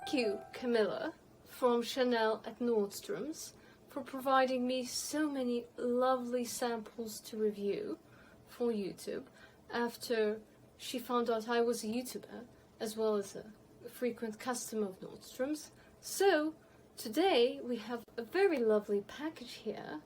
Thank you, Camilla, from Chanel at Nordstrom's, for providing me so many lovely samples to review for YouTube after she found out I was a YouTuber as well as a frequent customer of Nordstrom's. So today we have a very lovely package here,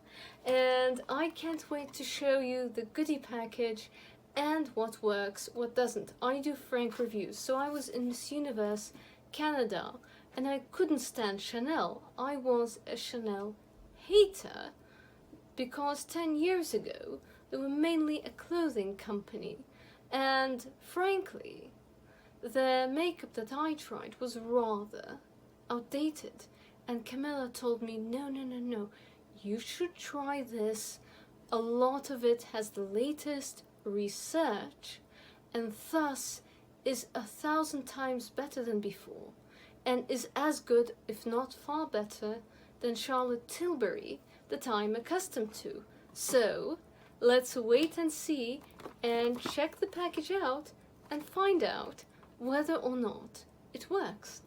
and I can't wait to show you the goodie package and what works, what doesn't. I do frank reviews, so I was in Miss Universe Canada and I couldn't stand Chanel. I was a Chanel hater because 10 years ago they were mainly a clothing company, and frankly the makeup that I tried was rather outdated, and Camilla told me no, you should try this. A lot of it has the latest research and thus is 1,000 times better than before, and is as good, if not far better, than Charlotte Tilbury that I'm accustomed to. So let's wait and see and check the package out and find out whether or not it works.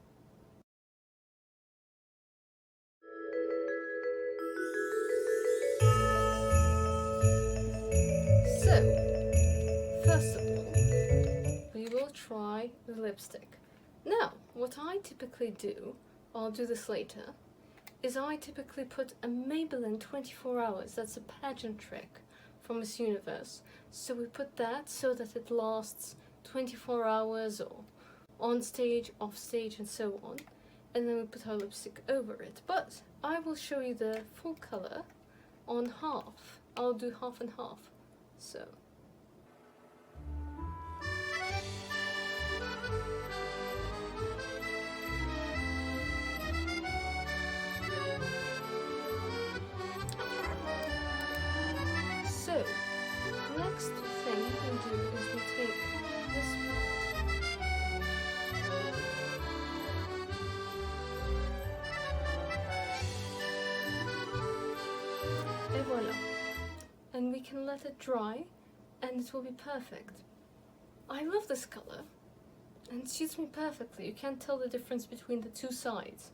So, first of all, we will try the lipstick. Now, what I typically do, I'll do this later, is I typically put a Maybelline 24 hours, that's a pageant trick from Miss Universe. So we put that so that it lasts 24 hours or on stage, off stage and so on. And then we put our lipstick over it. But I will show you the full color on half. I'll do half and half. So. So, next thing we do is we take this part and voila, and we can let it dry and it will be perfect. I love this color and it suits me perfectly. You can't tell the difference between the two sides,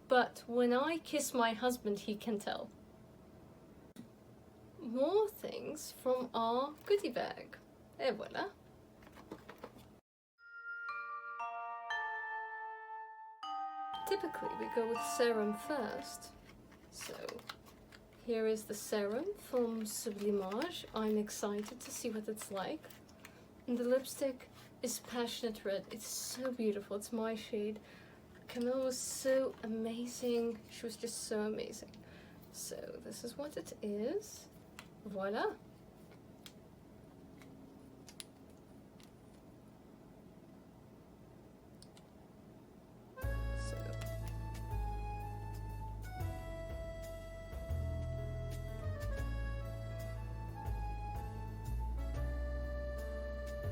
but when I kiss my husband he can tell. More things from our goodie bag. Et voila. Typically we go with serum first. So here is the serum from Sublimage. I'm excited to see what it's like. And the lipstick is Passionate Red. It's so beautiful. It's my shade. Camilla was so amazing. She was just so amazing. So this is what it is. Voila! So,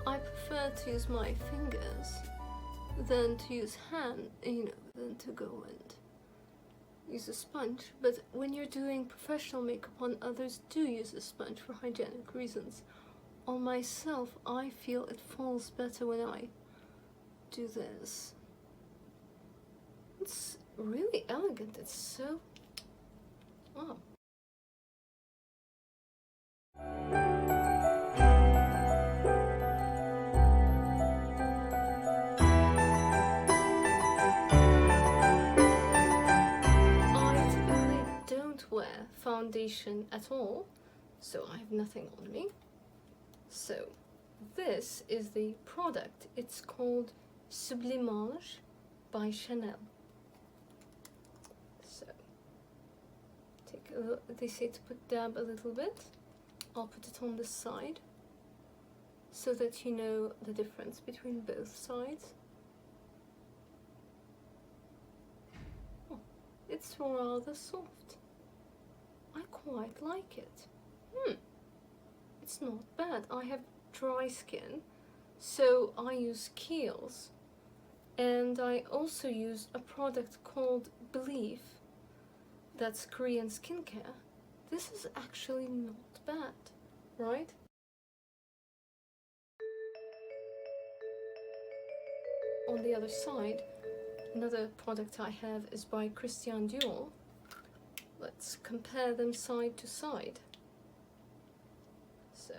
I prefer to use my fingers than to use than to go and use a sponge, but when you're doing professional makeup on others, do use a sponge for hygienic reasons. On myself, I feel it falls better when I do this. It's really elegant. It's so... wow. Wear foundation at all, so I have nothing on me. So this is the product. It's called Sublimage by Chanel. So take a look. They say to dab a little bit. I'll put it on this side so that you know the difference between both sides. Oh, it's rather soft. I quite like it. It's not bad. I have dry skin, so I use Kiehl's, and I also use a product called Believe, that's Korean skincare. This is actually not bad, right? On the other side, another product I have is by Christian Dior. Let's compare them side to side. So,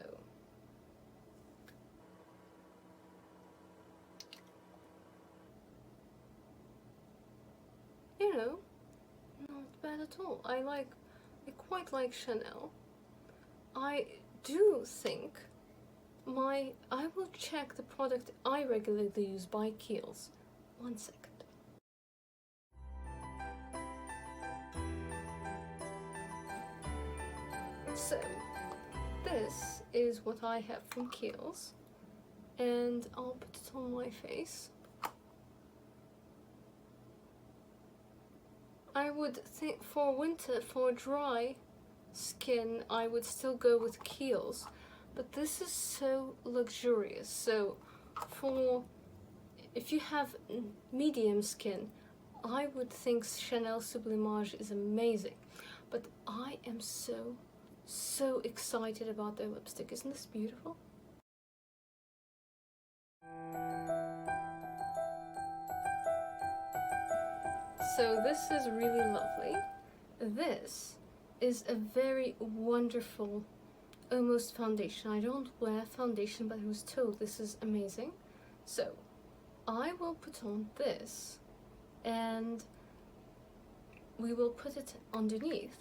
you know, not bad at all. I quite like Chanel. I do think I will check the product I regularly use by Kiehl's. 1 second. So, this is what I have from Kiehl's, and I'll put it on my face. I would think for winter, for dry skin, I would still go with Kiehl's, but this is so luxurious. So if you have medium skin, I would think Chanel Sublimage is amazing. But I am so excited about their lipstick. Isn't this beautiful? So this is really lovely. This is a very wonderful, almost foundation. I don't wear foundation, but I was told this is amazing. So I will put on this, and we will put it underneath.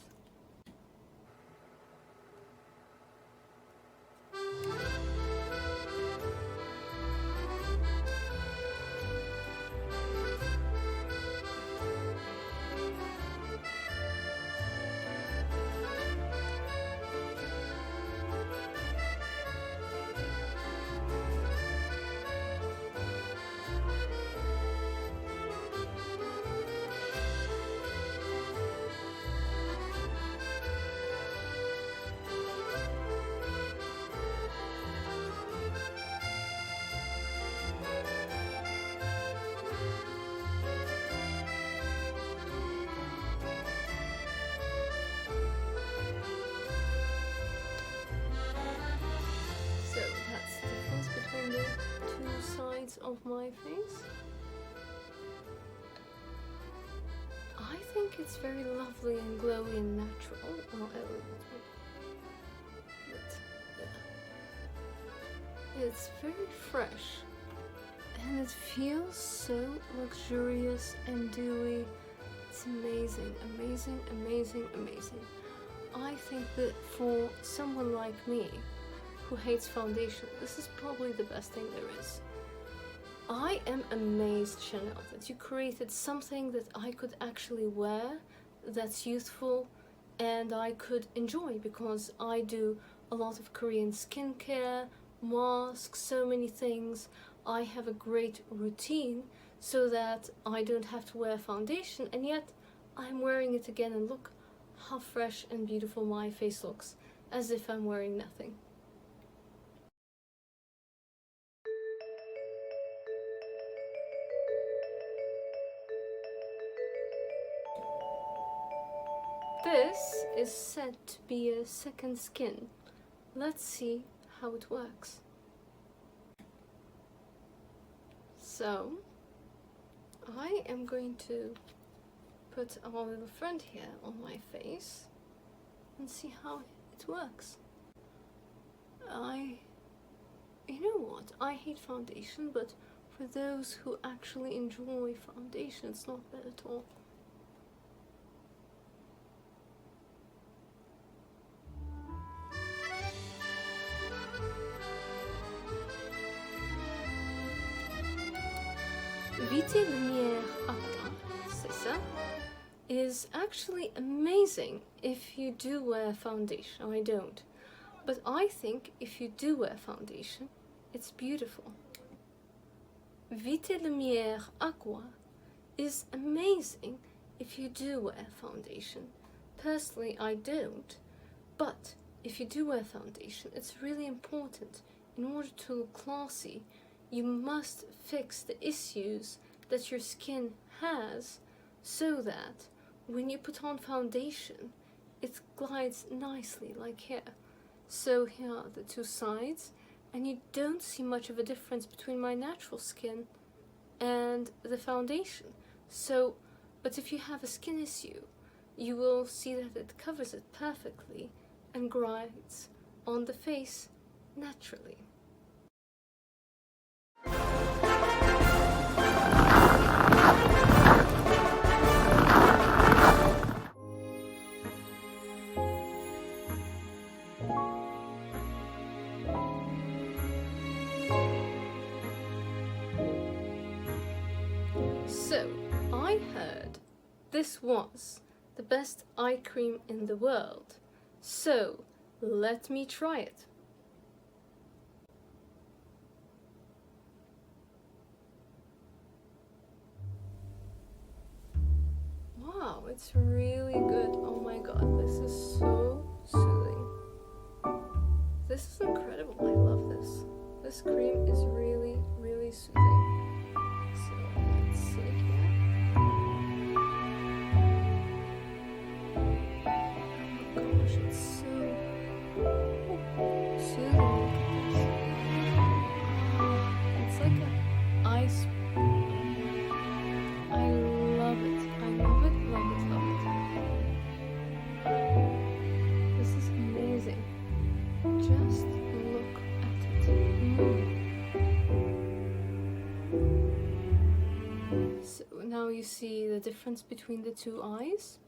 Of my face. I think it's very lovely and glowy and natural. It's very fresh, and it feels so luxurious and dewy. It's amazing, amazing, amazing, amazing. I think that for someone like me who hates foundation, this is probably the best thing there is. I am amazed, Chanel, that you created something that I could actually wear, that's youthful, and I could enjoy, because I do a lot of Korean skincare, masks, so many things. I have a great routine so that I don't have to wear foundation, and yet I'm wearing it again, and look how fresh and beautiful my face looks, as if I'm wearing nothing. This is said to be a second skin. Let's see how it works. So, I am going to put our little friend here on my face and see how it works. You know what? I hate foundation, but for those who actually enjoy foundation, it's not bad at all. Vite Lumière Aqua, c'est ça, is actually amazing if you do wear foundation. I don't. But I think if you do wear foundation, it's beautiful. Vite Lumière Aqua is amazing if you do wear foundation. Personally, I don't. But if you do wear foundation, it's really important. In order to look classy, you must fix the issues that your skin has, so that when you put on foundation, it glides nicely, like here. So here are the two sides, and you don't see much of a difference between my natural skin and the foundation. So, but if you have a skin issue, you will see that it covers it perfectly and glides on the face naturally. So, I heard this was the best eye cream in the world. So, let me try it. Wow, it's really good. Oh my god, this is so soothing. This is incredible. I love this. This cream is really, really soothing. So let's see here. Oh my gosh, it's so soothing. Look at this. It's like an ice. I love it. I love it, love it, love it. This is amazing. Just look at it. So now you see the difference between the two eyes.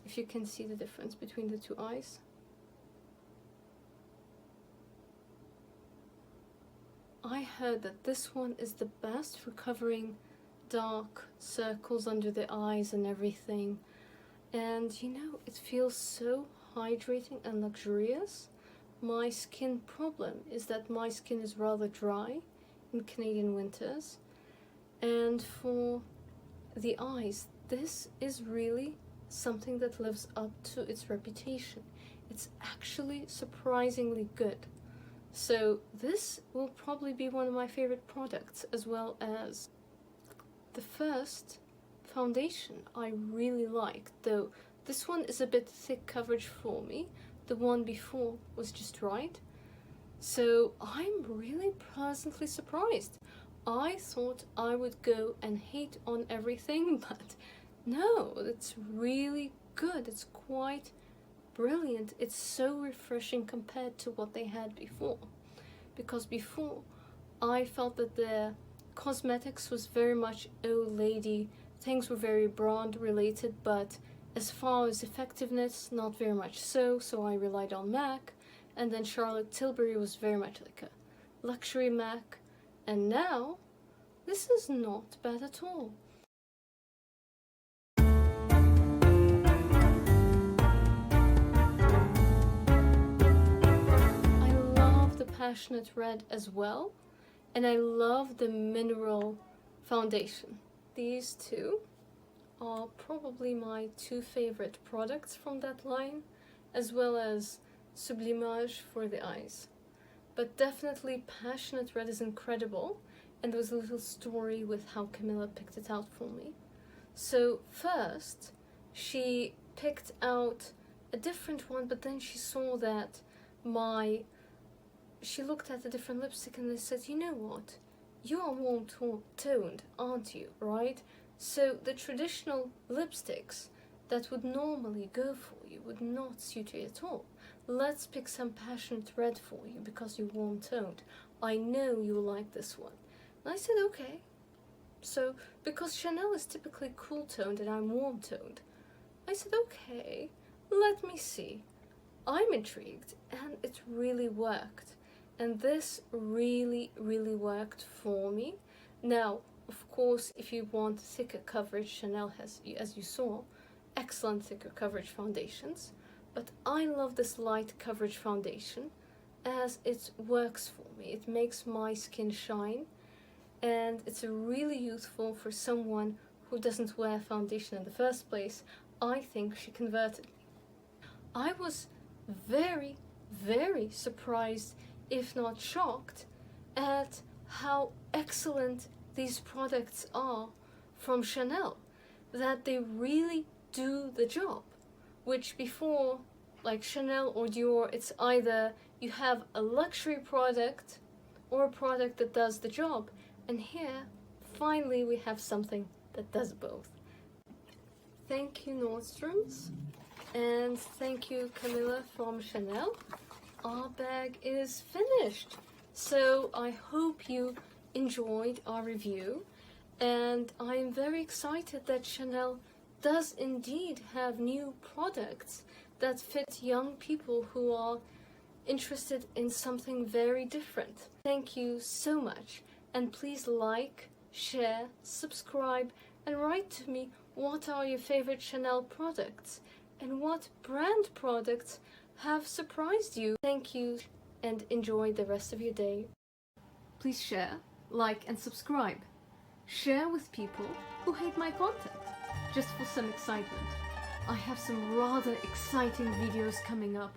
If you can see the difference between the two eyes. I heard that this one is the best for covering dark circles under the eyes and everything. And you know, it feels so hydrating and luxurious. My skin problem is that my skin is rather dry in Canadian winters. And for the eyes, this is really something that lives up to its reputation. It's actually surprisingly good. So this will probably be one of my favorite products, as well as the first foundation I really liked, though this one is a bit thick coverage for me. The one before was just right. So I'm really pleasantly surprised. I thought I would go and hate on everything, but no, it's really good. It's quite brilliant. It's so refreshing compared to what they had before. Because before, I felt that the cosmetics was very much old lady. Things were very brand related, but as far as effectiveness, not very much so I relied on MAC. And then Charlotte Tilbury was very much like a luxury MAC. And now, this is not bad at all. I love the Passionate Red as well. And I love the Mineral Foundation. These two are probably my two favorite products from that line, as well as Sublimage for the eyes. But definitely Passionate Red is incredible, and there was a little story with how Camilla picked it out for me. So first, she picked out a different one, but then she saw that she looked at a different lipstick and they said, you know what, you are warm toned, aren't you, right? So the traditional lipsticks that would normally go for you would not suit you at all. Let's pick some Passionate Red for you because you're warm toned. I know you like this one. And I said, okay. So, because Chanel is typically cool toned and I'm warm toned, I said, okay, let me see. I'm intrigued, and it really worked. And this really, really worked for me. Now, of course, if you want thicker coverage, Chanel has, as you saw, excellent thicker coverage foundations. But I love this light coverage foundation as it works for me. It makes my skin shine, and it's really useful for someone who doesn't wear foundation in the first place. I think she converted me. I was very, very surprised, if not shocked, at how excellent these products are from Chanel, that they really do the job. Which before, like Chanel or Dior, it's either you have a luxury product or a product that does the job, and here finally we have something that does both. Thank you, Nordstrom's, and thank you, Camilla from Chanel. Our bag is finished, so I hope you enjoyed our review, and I'm very excited that Chanel does indeed have new products that fit young people who are interested in something very different. Thank you so much, and please like, share, subscribe, and write to me what are your favorite Chanel products and what brand products have surprised you. Thank you, and enjoy the rest of your day. Please share, like, and subscribe. Share with people who hate my content, just for some excitement. I have some rather exciting videos coming up